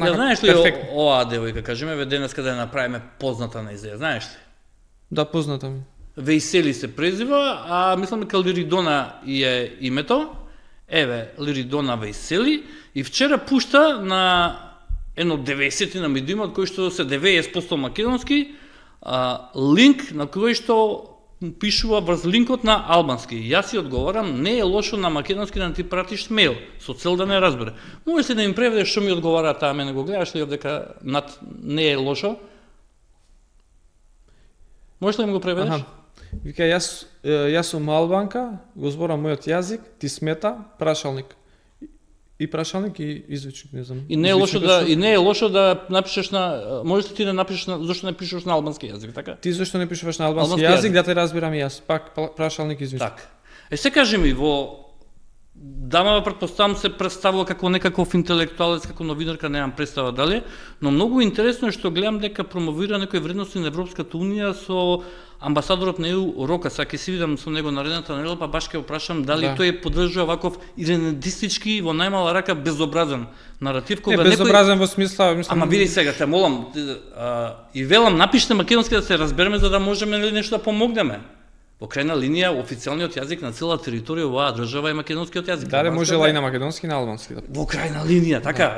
онака знаеш ли перфектно. оваа девојка, кажеме, ве денеска да ја направиме позната на изеја, знаеш ли? Да, позната ми. Вејсели се презива, а мислам дека Лиридона е името. Еве, Лиридона Вејсели, и вчера пушта на едно 90 на медиумот кој што се 90% македонски, линк на кој што пишува врз линкот на албански. Јас си одговарам, не е лошо на македонски да ти пратиш мејл, со цел да не разбере. Можеш ли да им преведеш што ми одговара таа, мене го гледаш ли овдека над не е лошо? Можеш ли да ми го преведеш? Аха. Вика, јас сум албанка, го зборам мојот јазик, ти смета, прашалник. И прашалник и извичник, не знам. И не е лошо да напишеш на, можеш ли ти да напишеш на, зошто не пишеш на албански јазик, така? Ти зашто не пишуваш на албански јазик, да те разбирам и јас, пак прашалник извичник. Така. Се кажи ми, во дамава претпоставам се представува како некаков интелектуалец, како новинарка, немам представа дали, но многу интересно е што гледам дека промовира некои вредности на Европската унија со амбасадорот на ЕУ Рока, сега ќе си видам со него наредната недела, па баш ќе го прашам дали тој поддржува ваков иренедистички во најмала рака безобразен наратив кога некој безобразен во смисла, Ама види сега, те молам и велам напишете македонски да се разбереме за да можеме нешто да помогнеме. Во крајна линија официјалниот јазик на цела територија оваа држава е македонскиот јазик. Да, можела и на македонски и на албански. Во крајна линија, така.